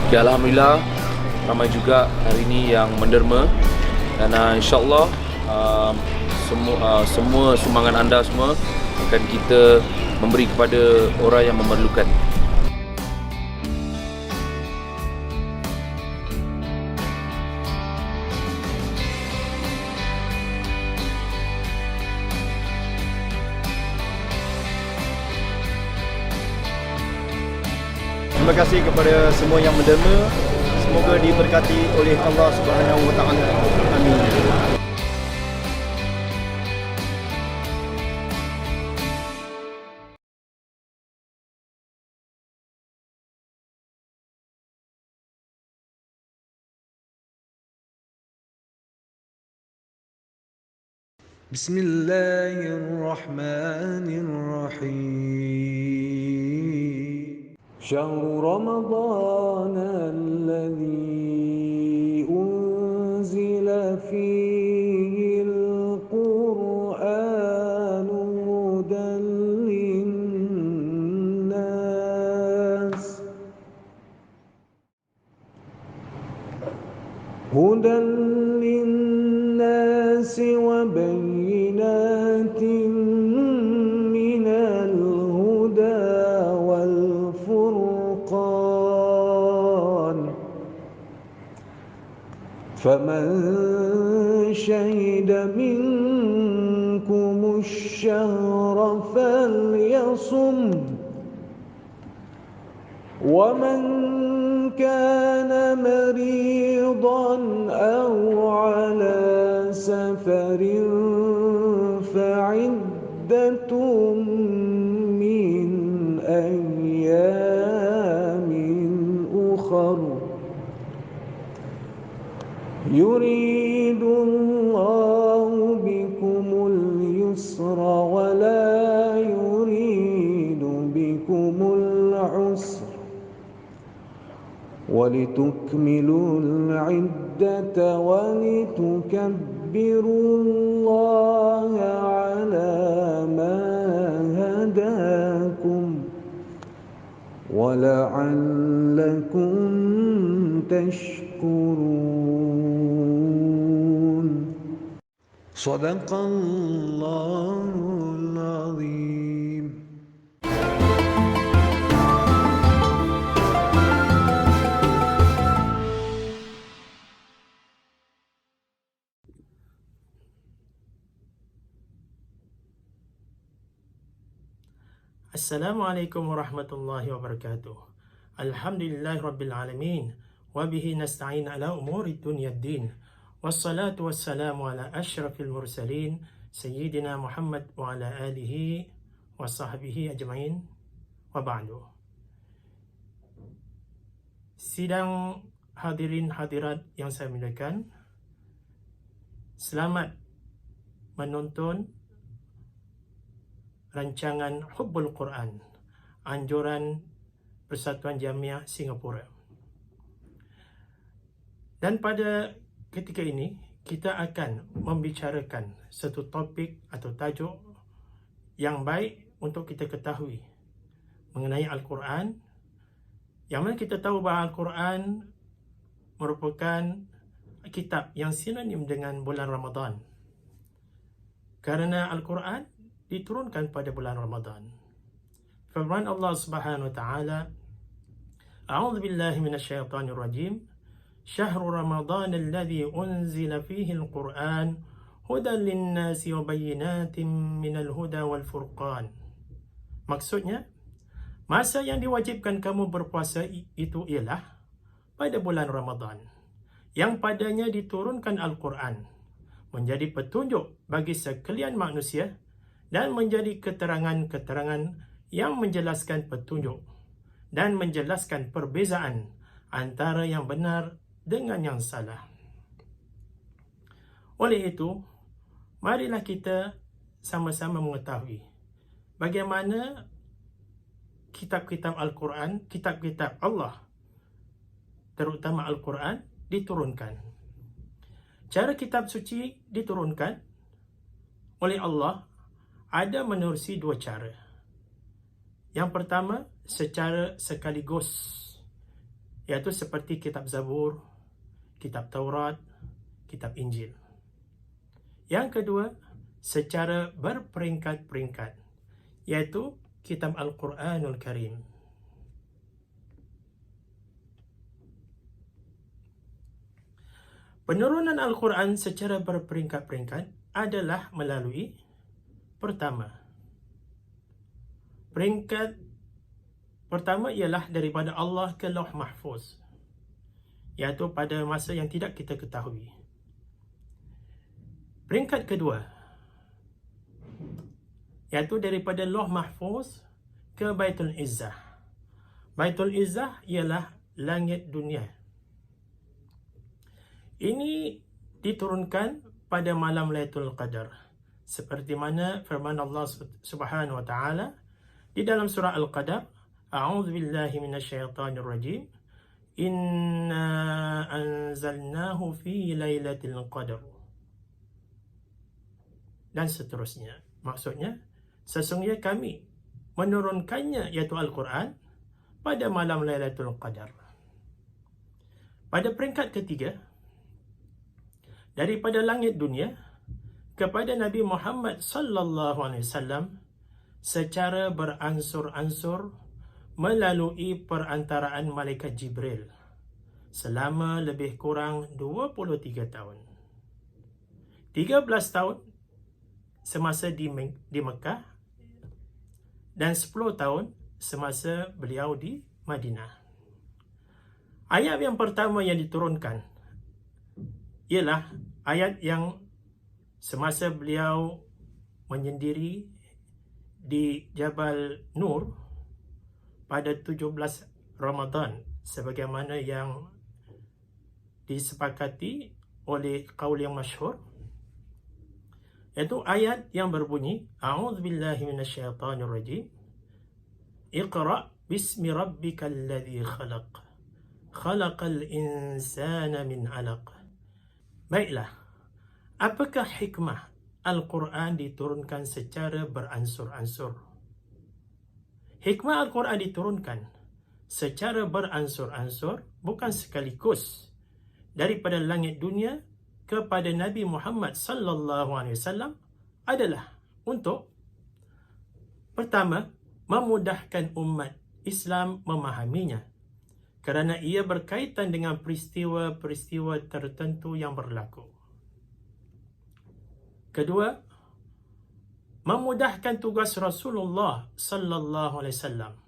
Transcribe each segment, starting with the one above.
Okay, Alhamdulillah ramai juga hari ini yang menderma dan insyaAllah semua sumbangan anda semua akan kita memberi kepada orang yang memerlukan. Terima kasih kepada semua yang menderma. Semoga diberkati oleh Allah Subhanahu Wa Taala. Amin. Bismillahirrahmanirrahim. شهر رمضان الذي أنزل فيه القرآن هدى للناس وبينات من الهدى والفرقان فمن شهد منكم الشهر فليصم ومن كان مريضا أو على سفر فعدة من أيام أخر يريد الله بكم اليسر ولا يريد بكم العسر ولتكملوا العدة ولتكبروا الله على ما هداكم ولعلكم تشكرون صدق الله العظيم. Assalamualaikum warahmatullahi wabarakatuh. Alhamdulillahirabbil alamin wa bihi nasta'in ala umuri dunya din. Wassalatu wassalamu ala asyrafil mursalin sayyidina Muhammad wa ala alihi wa sahbihi ajmain wa ba'du. Sidang hadirin hadirat yang saya muliakan, selamat menonton rancangan Hubbul Quran, anjuran Persatuan Jamiah Singapura. Dan pada ketika ini, kita akan membicarakan satu topik atau tajuk yang baik untuk kita ketahui mengenai Al-Quran, yang mana kita tahu bahawa Al-Quran merupakan kitab yang sinonim dengan bulan Ramadan. Kerana Al-Quran diturunkan pada bulan Ramadan. Firman Allah Subhanahu wa taala, A'udzu billahi minasyaitonir rajim. Syahrul Ramadan alladzi unzila fihi al-Qur'an hudan lin-nasi wa bayyinatin minal huda wal furqan. Maksudnya, masa yang diwajibkan kamu berpuasa itu ialah pada bulan Ramadan, yang padanya diturunkan Al-Quran, menjadi petunjuk bagi sekalian manusia dan menjadi keterangan-keterangan yang menjelaskan petunjuk dan menjelaskan perbezaan antara yang benar dengan yang salah. Oleh itu, marilah kita sama-sama mengetahui bagaimana kitab-kitab Al-Quran, kitab-kitab Allah, terutama Al-Quran, diturunkan. Cara kitab suci diturunkan oleh Allah ada menerusi dua cara. Yang pertama, secara sekaligus, iaitu seperti kitab Zabur, kitab Taurat, kitab Injil. Yang kedua, secara berperingkat-peringkat, iaitu kitab Al-Quranul Karim. Penurunan Al-Quran secara berperingkat-peringkat adalah melalui pertama. Peringkat pertama ialah daripada Allah ke Lauh Mahfuz, iaitu pada masa yang tidak kita ketahui. Peringkat kedua, iaitu daripada Lauh Mahfuz ke Baitul Izzah. Baitul Izzah ialah langit dunia. Ini diturunkan pada malam Lailatul Qadar, seperti mana firman Allah Subhanahu wa taala di dalam surah Al-Qadar, A'udzu billahi minasyaitonir rajim. Inna anzalnahu fi lailatul qadar. Dan seterusnya. Maksudnya, sesungguhnya kami menurunkannya, iaitu Al-Quran, pada malam Lailatul Qadar. Pada peringkat ketiga, daripada langit dunia kepada Nabi Muhammad sallallahu alaihi wasallam secara beransur-ansur melalui perantaraan malaikat Jibril selama lebih kurang 23 tahun. 13 tahun semasa di Mekah dan 10 tahun semasa beliau di Madinah. Ayat yang pertama yang diturunkan ialah ayat yang semasa beliau menyendiri di Jabal Nur pada 17 Ramadan, sebagaimana yang disepakati oleh qaul yang masyhur, iaitu ayat yang berbunyi, A'udzu billahi minasyaitonir rajim. Iqra bismi rabbikal ladzi khalaq. Khalaqal insana min 'alaq. Baiklah, apakah hikmah Al-Quran diturunkan secara beransur-ansur? Hikmah Al-Quran diturunkan secara beransur-ansur, bukan sekaligus, daripada langit dunia kepada Nabi Muhammad sallallahu alaihi wasallam, adalah untuk pertama, memudahkan umat Islam memahaminya, kerana ia berkaitan dengan peristiwa-peristiwa tertentu yang berlaku. Kedua, memudahkan tugas Rasulullah sallallahu alaihi wasallam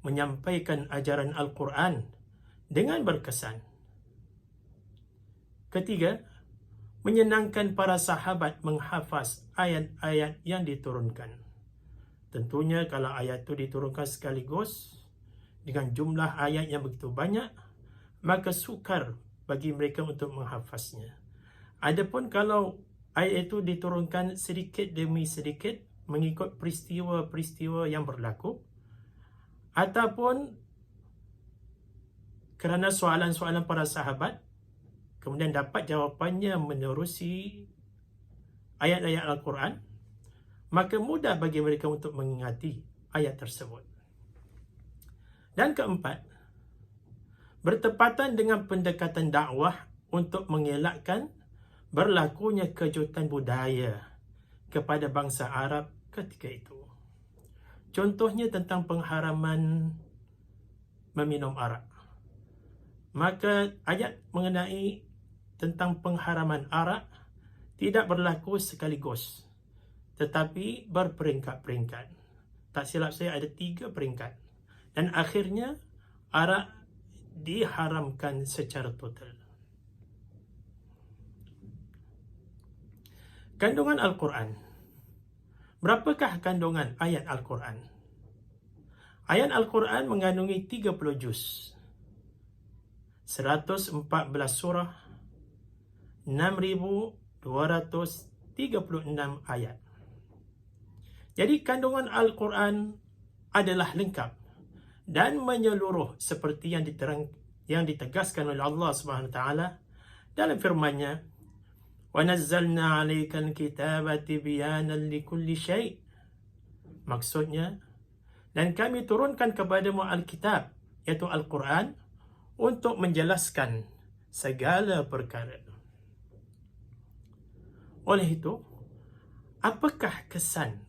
menyampaikan ajaran Al-Quran dengan berkesan. Ketiga, menyenangkan para sahabat menghafaz ayat-ayat yang diturunkan. Tentunya kalau ayat itu diturunkan sekaligus dengan jumlah ayat yang begitu banyak, maka sukar bagi mereka untuk menghafaznya. Adapun kalau ayat itu diturunkan sedikit demi sedikit mengikut peristiwa-peristiwa yang berlaku, ataupun kerana soalan-soalan para sahabat, kemudian dapat jawapannya menerusi ayat-ayat Al-Quran, maka mudah bagi mereka untuk mengingati ayat tersebut. Dan keempat, bertepatan dengan pendekatan dakwah untuk mengelakkan berlakunya kejutan budaya kepada bangsa Arab ketika itu. Contohnya tentang pengharaman meminum arak. Maka ayat mengenai tentang pengharaman arak tidak berlaku sekaligus, tetapi berperingkat-peringkat. Tak silap saya ada 3 peringkat. Dan akhirnya arak diharamkan secara total. Kandungan Al-Quran. Berapakah kandungan ayat Al-Quran? Ayat Al-Quran mengandungi 30 juz, 114 surah, 6,236 ayat. Jadi kandungan Al-Quran adalah lengkap dan menyeluruh seperti yang ditegaskan oleh Allah Subhanahu wa taala dalam firman-Nya, "Wa nazzalna 'alaikal kitaba tibyanan likulli syai'." Maksudnya, dan kami turunkan kepadamu Alkitab, iaitu Al-Quran, untuk menjelaskan segala perkara. Oleh itu, apakah kesan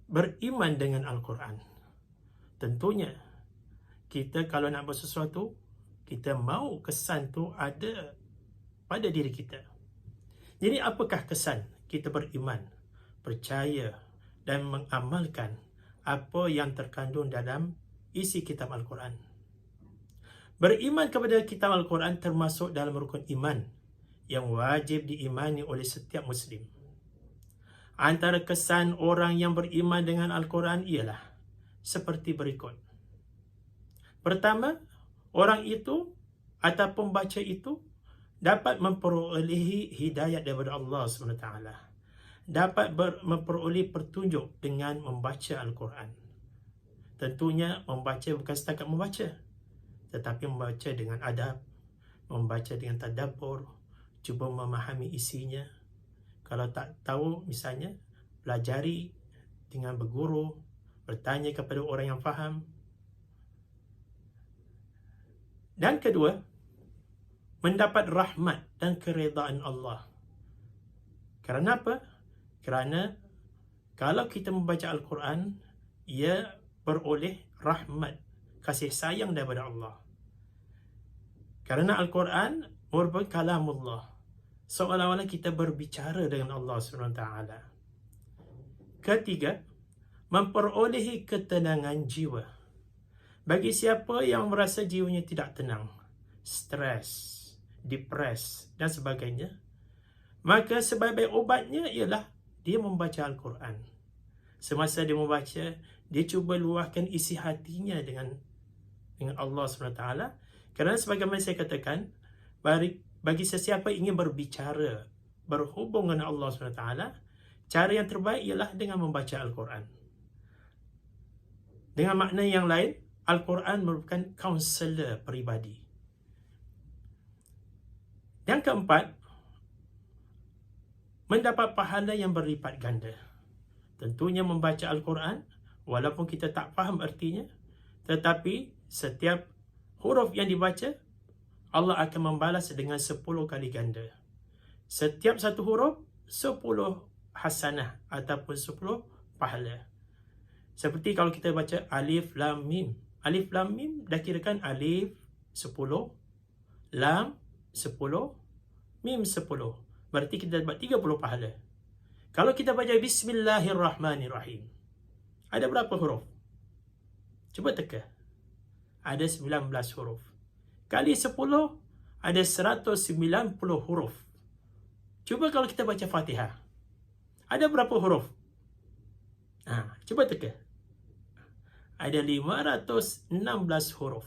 beriman dengan Al-Quran? Tentunya, kita kalau nak buat sesuatu, kita mahu kesan tu ada pada diri kita. Jadi apakah kesan kita beriman, percaya dan mengamalkan apa yang terkandung dalam isi kitab Al-Quran? Beriman kepada kitab Al-Quran termasuk dalam rukun iman yang wajib diimani oleh setiap Muslim. Antara kesan orang yang beriman dengan Al-Quran ialah seperti berikut. Pertama, orang itu atau pembaca itu dapat memperolehi hidayat daripada Allah SWT. Dapat memperoleh petunjuk dengan membaca Al-Quran. Tentunya membaca bukan setakat membaca, tetapi membaca dengan adab, membaca dengan tadabbur, cuba memahami isinya. Kalau tak tahu, misalnya, pelajari dengan berguru, bertanya kepada orang yang faham. Dan kedua, mendapat rahmat dan keredaan Allah. Kerana apa? Kerana kalau kita membaca Al-Quran, ia beroleh rahmat, kasih sayang daripada Allah. Kerana Al-Quran merupakan kalamullah, seolah-olah kita berbicara dengan Allah SWT. Ketiga, memperolehi ketenangan jiwa. Bagi siapa yang merasa jiwanya tidak tenang, stres, depres dan sebagainya, maka sebaik-baik obatnya ialah dia membaca Al-Quran. Semasa dia membaca, dia cuba luahkan isi hatinya dengan Allah SWT. Kerana sebagaimana saya katakan, bagi sesiapa ingin berbicara, berhubung dengan Allah SWT, cara yang terbaik ialah dengan membaca Al-Quran. Dengan makna yang lain, Al-Quran merupakan kaunselor peribadi. Yang keempat, mendapat pahala yang berlipat ganda. Tentunya membaca Al-Quran, walaupun kita tak faham artinya, tetapi setiap huruf yang dibaca, Allah akan membalas dengan 10 kali ganda. Setiap satu huruf, 10 hasanah ataupun 10 pahala. Seperti kalau kita baca Alif Lam Mim. Alif Lam Mim dah kirakan Alif 10, Lam 10, Mim 10. Berarti kita dapat 30 pahala. Kalau kita baca Bismillahirrahmanirrahim, ada berapa huruf? Cuba teka. Ada 19 huruf. Kali 10, ada 190 huruf. Cuba kalau kita baca Fatihah, ada berapa huruf? Cuba teka. Ada 516 huruf.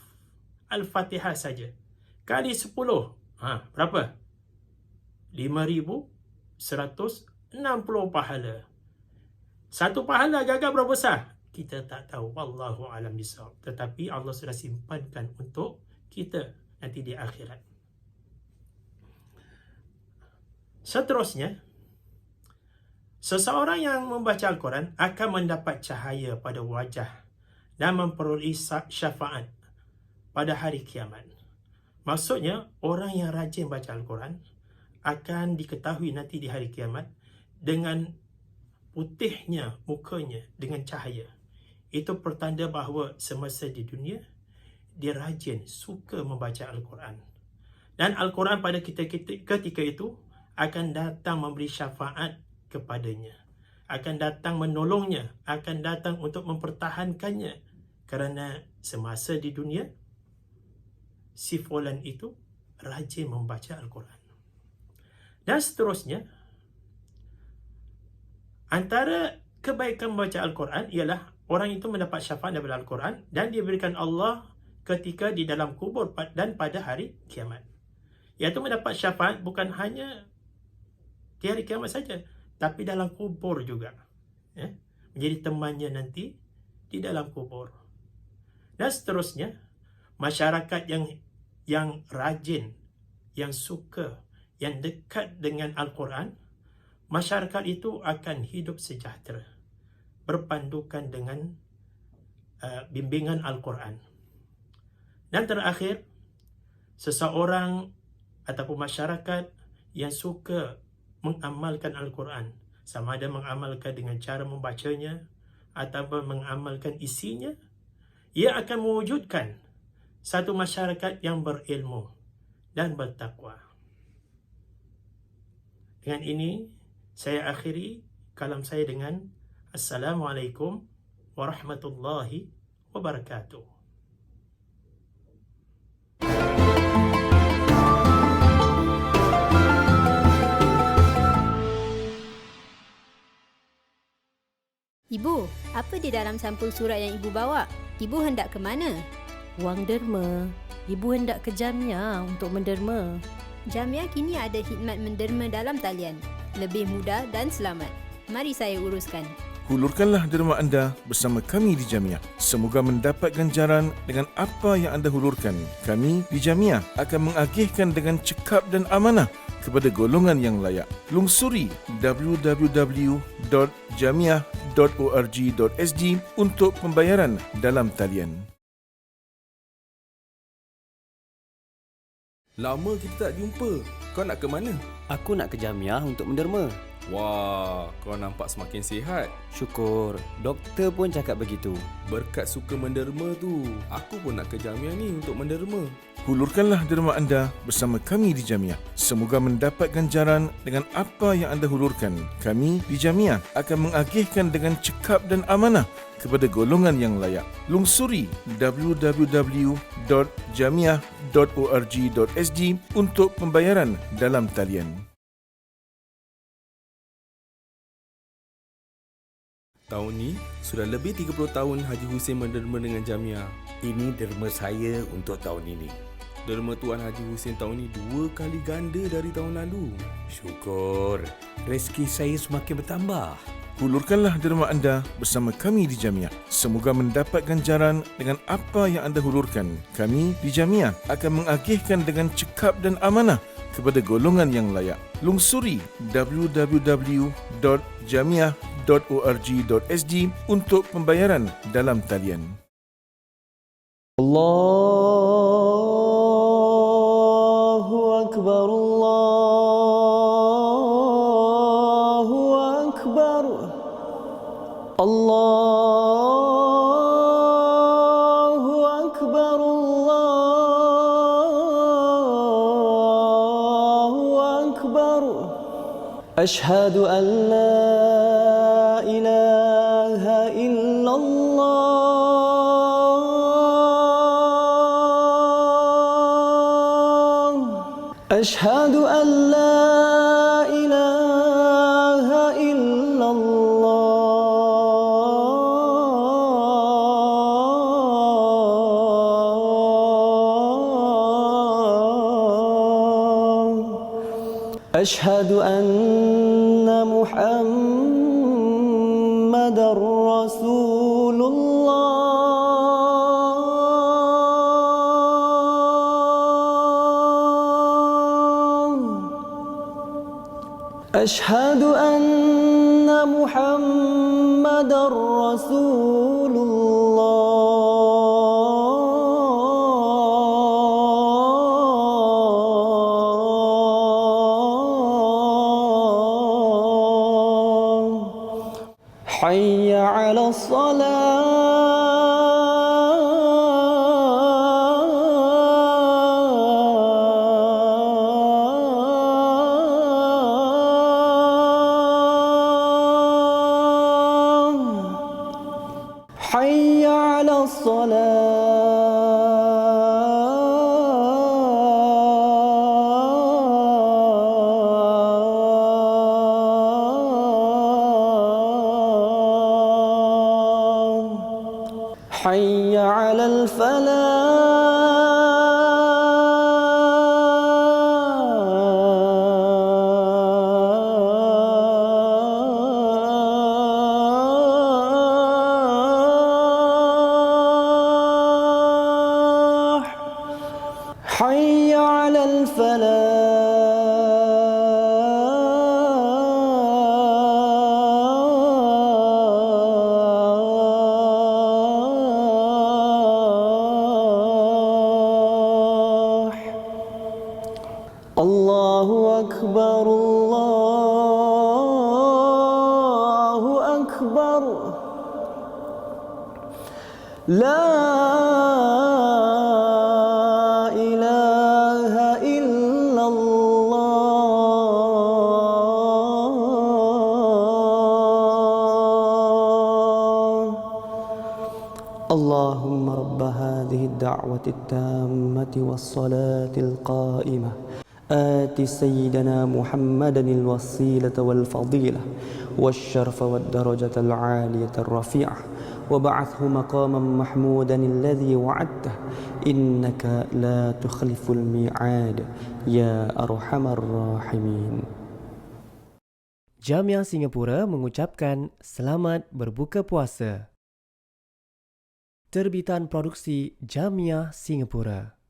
Al-Fatihah saja. Kali 10, berapa? 5,160 pahala. Satu pahala agak-agak berapa besar? Kita tak tahu. Wallahu a'lam bishawab. Tetapi Allah sudah simpankan untuk kita nanti di akhirat. Seterusnya, seseorang yang membaca Al-Quran akan mendapat cahaya pada wajah dan memperoleh syafaat pada hari kiamat. Maksudnya, orang yang rajin baca Al-Quran akan diketahui nanti di hari kiamat dengan putihnya mukanya dengan cahaya. Itu pertanda bahawa semasa di dunia, dia rajin, suka membaca Al-Quran. Dan Al-Quran pada ketika itu akan datang memberi syafaat kepadanya. Akan datang menolongnya, akan datang untuk mempertahankannya. Kerana semasa di dunia, si fulan itu rajin membaca Al-Quran. Dan seterusnya, antara kebaikan membaca Al-Quran ialah orang itu mendapat syafaat daripada Al-Quran dan diberikan Allah ketika di dalam kubur dan pada hari kiamat. Iaitu mendapat syafaat bukan hanya di hari kiamat saja, tapi dalam kubur juga. Menjadi temannya nanti di dalam kubur. Dan seterusnya, masyarakat yang rajin, yang suka, yang dekat dengan Al-Quran, masyarakat itu akan hidup sejahtera, berpandukan dengan bimbingan Al-Quran. Dan terakhir, seseorang ataupun masyarakat yang suka mengamalkan Al-Quran, sama ada mengamalkan dengan cara membacanya ataupun mengamalkan isinya, ia akan mewujudkan satu masyarakat yang berilmu dan bertakwa. Dengan ini, saya akhiri kalam saya dengan Assalamualaikum warahmatullahi wabarakatuh. Ibu, apa di dalam sampul surat yang ibu bawa? Ibu hendak ke mana? Wang derma. Ibu hendak ke Jamiah untuk menderma. Jamiah kini ada khidmat menderma dalam talian. Lebih mudah dan selamat. Mari saya uruskan. Hulurkanlah derma anda bersama kami di Jamiah. Semoga mendapat ganjaran dengan apa yang anda hulurkan. Kami di Jamiah akan mengagihkan dengan cekap dan amanah kepada golongan yang layak. Lungsuri www.jamiah.org.sg untuk pembayaran dalam talian. Lama kita tak jumpa. Kau nak ke mana? Aku nak ke Jamiah untuk menderma. Wah, kau nampak semakin sihat. Syukur, doktor pun cakap begitu. Berkat suka menderma tu, aku pun nak ke Jamiah ni untuk menderma. Hulurkanlah derma anda bersama kami di Jamiah. Semoga mendapat ganjaran dengan apa yang anda hulurkan. Kami di Jamiah akan mengagihkan dengan cekap dan amanah kepada golongan yang layak. Lungsuri www.jamiah.org.sg untuk pembayaran dalam talian. Tahun ni, sudah lebih 30 tahun Haji Hussein menderma dengan Jamiah. Ini derma saya untuk tahun ini. Derma Tuan Haji Hussein tahun ni 2 kali ganda dari tahun lalu. Syukur, rezeki saya semakin bertambah. Hulurkanlah derma anda bersama kami di Jamiah. Semoga mendapat ganjaran dengan apa yang anda hulurkan. Kami di Jamiah akan mengagihkan dengan cekap dan amanah kepada golongan yang layak. Lungsuri www.jamiah.org.sg untuk pembayaran dalam talian. Allahu Akbar, Allahu Akbar, Allahu Akbar, Allahu Akbar. Ashhadu an la ilaha illallah. أشهد أن لا إله إلا الله أشهد أن محمدا رسول أشهد أن محمدا رسول الله حي على حي على الصلاة حي على الفلاح حي على الفلاح لا إله إلا الله اللهم رب هذه الدعوة التامة والصلاة القائمة آت سيدنا محمدا الوسيلة والفضيلة والشرف والدرجة العالية الرفيعة وبعثه مقاما محمودا الذي وعدته إنك لا تخلف الميعاد يا أرحم الراحمين. Jamiah Singapura mengucapkan selamat berbuka puasa. Terbitan produksi Jamiah Singapura.